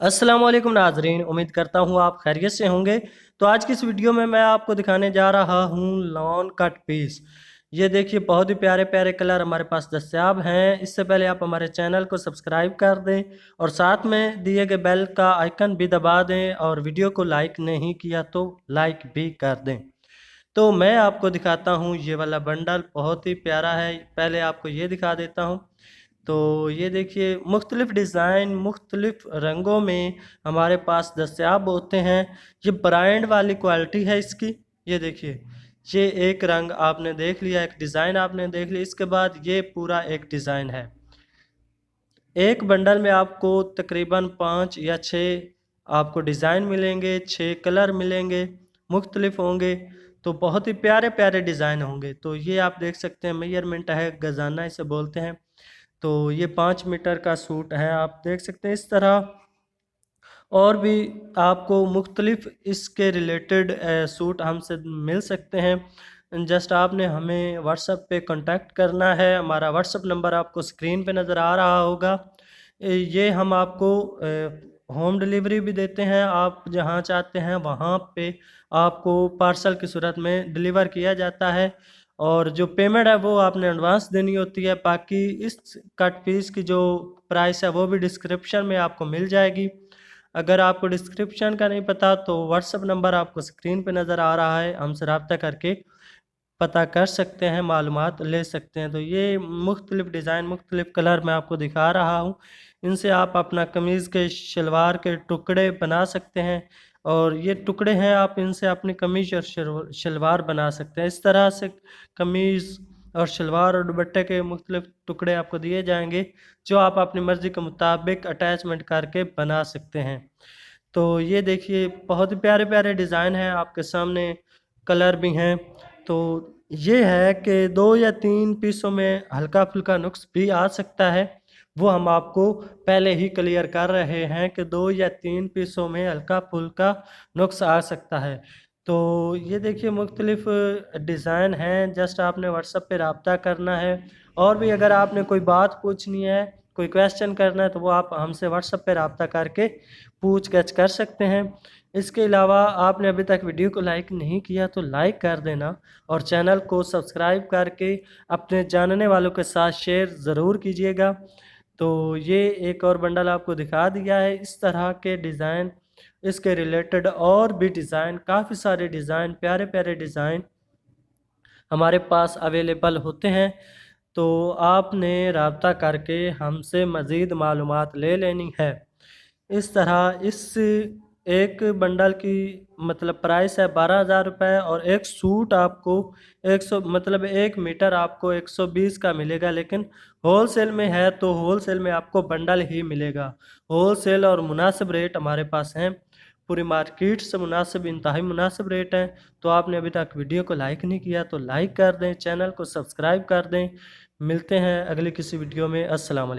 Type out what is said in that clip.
अस्सलाम वालेकुम नाजरीन, उम्मीद करता हूँ आप खैरियत से होंगे। तो आज की इस वीडियो में मैं आपको दिखाने जा रहा हूँ लॉन कट पीस। ये देखिए बहुत ही प्यारे प्यारे कलर हमारे पास दस्तियाब हैं। इससे पहले आप हमारे चैनल को सब्सक्राइब कर दें और साथ में दिए गए बेल का आइकन भी दबा दें, और वीडियो को लाइक नहीं किया तो लाइक भी कर दें। तो मैं आपको दिखाता हूँ ये वाला बंडल, बहुत ही प्यारा है। पहले आपको ये दिखा देता हूँ। तो ये देखिए मुख्तलिफ़ डिज़ाइन मुख्तलिफ़ रंगों में हमारे पास दस्तयाब होते हैं। ये ब्रांड वाली क्वालिटी है इसकी। ये देखिए, ये एक रंग आपने देख लिया, एक डिज़ाइन आपने देख लिया, इसके बाद ये पूरा एक डिज़ाइन है। एक बंडल में आपको तकरीबन 5 या 6 आपको डिज़ाइन मिलेंगे, 6 कलर मिलेंगे, मुख्तलिफ होंगे। तो बहुत ही प्यारे प्यारे डिज़ाइन होंगे। तो ये आप देख सकते हैं मेजरमेंट है, गजाना इसे बोलते हैं। तो ये 5 मीटर का सूट है, आप देख सकते हैं इस तरह। और भी आपको मुख्तलिफ इसके रिलेटेड सूट हमसे मिल सकते हैं। जस्ट आपने हमें व्हाट्सएप पे कांटेक्ट करना है। हमारा व्हाट्सएप नंबर आपको स्क्रीन पे नज़र आ रहा होगा। ये हम आपको होम डिलीवरी भी देते हैं। आप जहाँ चाहते हैं वहाँ पे आपको पार्सल की सूरत में डिलीवर किया जाता है, और जो पेमेंट है वो आपने एडवांस देनी होती है। बाकी इस कट पीस की जो प्राइस है वो भी डिस्क्रिप्शन में आपको मिल जाएगी। अगर आपको डिस्क्रिप्शन का नहीं पता तो व्हाट्सएप नंबर आपको स्क्रीन पे नज़र आ रहा है, हमसे रब्ता करके पता कर सकते हैं, मालूमात ले सकते हैं। तो ये मुख्तलिफ़ डिज़ाइन मुख्तलिफ़ कलर मैं आपको दिखा रहा हूँ। इनसे आप अपना कमीज़ के शलवार के टुकड़े बना सकते हैं, और ये टुकड़े हैं आप इनसे अपनी कमीज़ और शलवार बना सकते हैं। इस तरह से कमीज़ और शलवार और दुपट्टे के मुख्तलिफ़ टुकड़े आपको दिए जाएंगे, जो आप अपनी मर्ज़ी के मुताबिक अटैचमेंट करके बना सकते हैं। तो ये देखिए बहुत ही प्यारे प्यारे डिज़ाइन हैं आपके सामने, कलर भी हैं। तो ये है कि 2 या 3 पीसों में हल्का-फुल्का नुक्स भी आ सकता है। वो हम आपको पहले ही क्लियर कर रहे हैं कि 2 या 3 पीसों में हल्का-फुल्का नुक्स आ सकता है। तो ये देखिए मुख्तलिफ़ डिज़ाइन हैं, जस्ट आपने व्हाट्सएप पे रब्ता करना है। और भी अगर आपने कोई बात पूछनी है, कोई क्वेश्चन करना है, तो वो आप हमसे व्हाट्सएप पे रब्ता करके पूछ-गछ कर सकते हैं। इसके अलावा आपने अभी तक वीडियो को लाइक नहीं किया तो लाइक कर देना, और चैनल को सब्सक्राइब करके अपने जानने वालों के साथ शेयर ज़रूर कीजिएगा। तो ये एक और बंडल आपको दिखा दिया है। इस तरह के डिज़ाइन, इसके रिलेटेड और भी डिज़ाइन, काफ़ी सारे डिज़ाइन, प्यारे प्यारे डिज़ाइन हमारे पास अवेलेबल होते हैं। तो आपने रब्ता करके हमसे मज़ीद मालूमात ले लेनी है। इस तरह इस एक बंडल की मतलब प्राइस है 12,000 रुपये, और एक सूट आपको 100 मतलब 1 मीटर आपको 120 का मिलेगा। लेकिन होलसेल में है तो होलसेल में आपको बंडल ही मिलेगा। होलसेल और मुनासिब रेट हमारे पास हैं, पूरी मार्केट से मुनासिब, इंतहाई मुनासिब रेट हैं। तो आपने अभी तक वीडियो को लाइक नहीं किया तो लाइक कर दें, चैनल को सब्सक्राइब कर दें। मिलते हैं अगली किसी वीडियो में। अस्सलाम वालेकुम।